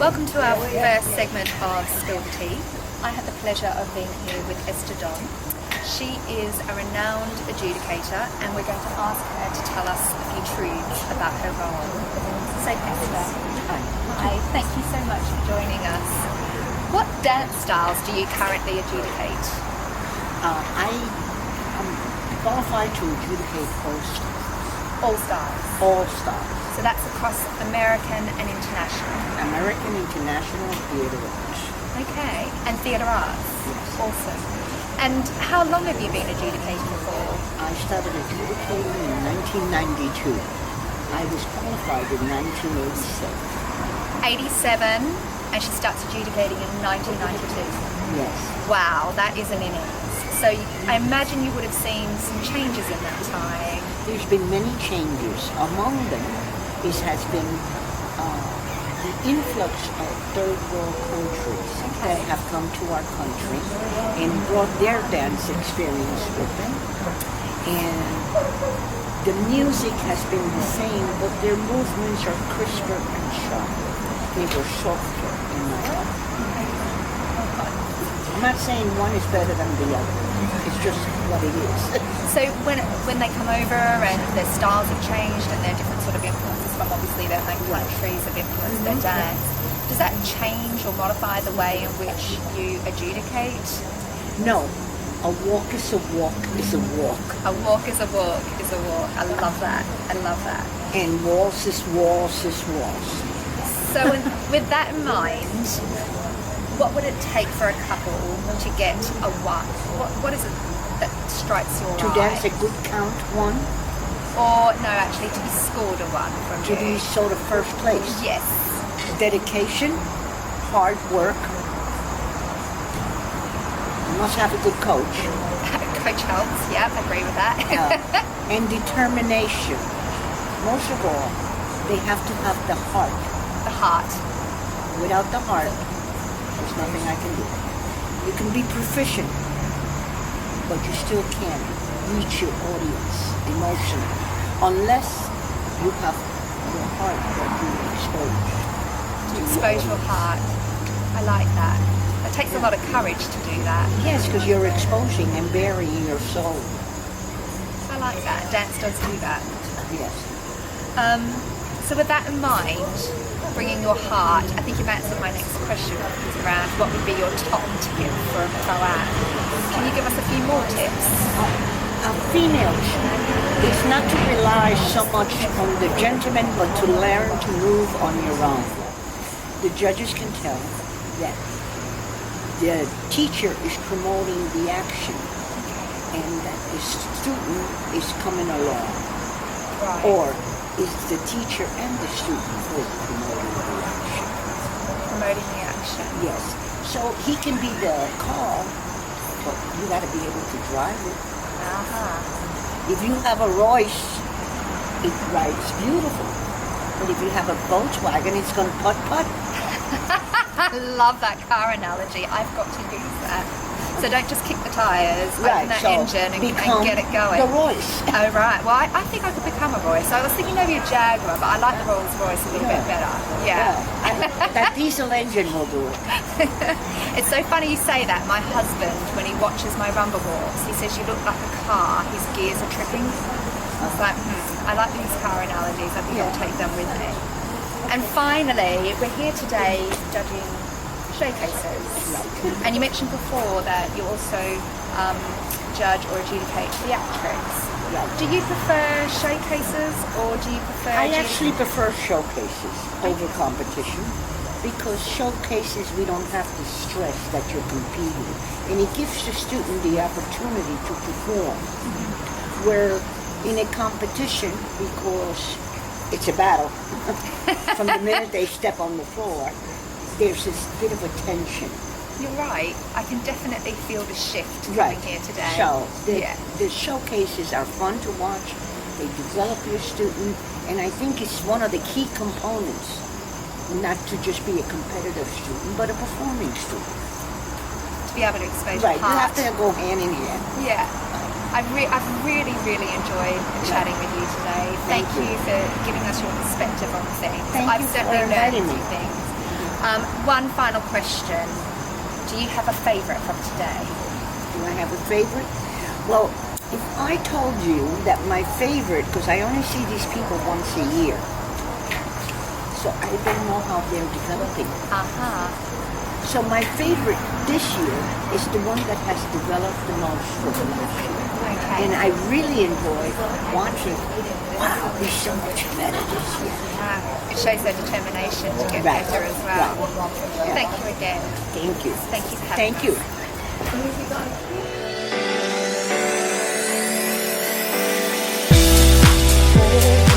Welcome to our first segment of Spill the Tea. I have the pleasure of being here with Esther Don. She is a renowned adjudicator, and we're going to ask her to tell us a few truths about her role. So Esther, hi, thank you so much for joining us. What dance styles do you currently adjudicate? I am qualified to adjudicate all styles. All styles? All styles. So that's across American and international? American, international, theater arts. Okay, and theatre arts? Yes. Awesome. And how long have you been adjudicating for? I started adjudicating in 1992. I was qualified in 1987. 87, and she starts adjudicating in 1992. Yes. Wow, that is an innings. So I imagine you would have seen some changes in that time. There's been many changes. Among them has been the influx of third world countries that have come to our country and brought their dance experience with them. And the music has been the same, but their movements are crisper and sharper. They were softer in my opinion. I'm not saying one is better than the other. It's just what it is. So when they come over and their styles have changed and their different sort of influences from obviously their home countries have influenced their dance, does that change or modify the way in which you adjudicate? No. A walk is a walk is a walk. A walk is a walk is a walk. I love that. I love that. And waltz is waltz is waltz. So with that in mind, what would it take for a couple to get a one? What is it that strikes your eye? To dance a good count one? Or no, actually to be scored a one from To you. be sort of first place? Yes. Dedication, hard work. You must have a good coach. Coach helps, yeah, I agree with that. And determination. Most of all, they have to have the heart. The heart. Without the heart, there's nothing I can do. You can be proficient, but you still can't reach your audience emotionally unless you have your heart that you expose. To expose your heart. I like that. It takes a lot of courage to do that. Yes, because you're exposing and burying your soul. I like that. Dance does do that. Yes. So with that in mind, bringing your heart, I think you've answered my next question, which is around what would be your top tip for a pro-am. Can you give us a few more tips? Females, it's not to rely so much on the gentleman, but to learn to move on your own. The judges can tell that the teacher is promoting the action and that the student is coming along. Right. Or is the teacher and the student both promoting the action? Promoting the action. Yes. So he can be the car, but you got to be able to drive it. Uh-huh. If you have a Royce, it rides beautiful. But if you have a Volkswagen, it's going to putt-putt. I love that car analogy. I've got to use that. So don't just kick the tyres, Right, open that so engine and get it going. the Royce. Oh, right. Well, I think I could become a Royce. I was thinking maybe a Jaguar, but I like the Rolls Royce a little bit better. Yeah. That diesel engine will do it. It's so funny you say that. My husband, when he watches my rumba walks, he says you look like a car. His gears are tripping. I was like, I like these car analogies. I think I'll take them with me. And finally, we're here today judging showcases. Right. And you mentioned before that you also judge or adjudicate theatrics. Right. Do you prefer showcases or do you prefer... I actually prefer showcases over competition because showcases we don't have to stress that you're competing, and it gives the student the opportunity to perform. Where in a competition, because it's a battle, from the minute they step on the floor, there's this bit of a tension. You're right. I can definitely feel the shift coming here today. So the showcases are fun to watch. They develop your student, and I think it's one of the key components, not to just be a competitive student, but a performing student. To be able to expose Right, your you heart. have to go hand in hand. Yeah. I've really, really enjoyed chatting with you today. Thank you for giving us your perspective on things. Thank I've you for certainly learned a inviting few me. things. One final question. Do you have a favourite from today? Do I have a favorite? Well, if I told you that my favorite, because I only see these people once a year, so I don't know how they're developing. So my favorite this year is the one that has developed the most for the last year. Okay. And I really enjoy watching, wow, he's so much better this year. It shows their determination to get Right. better as well. Right. Thank you again. Thank you. Thank you for having Thank you. us.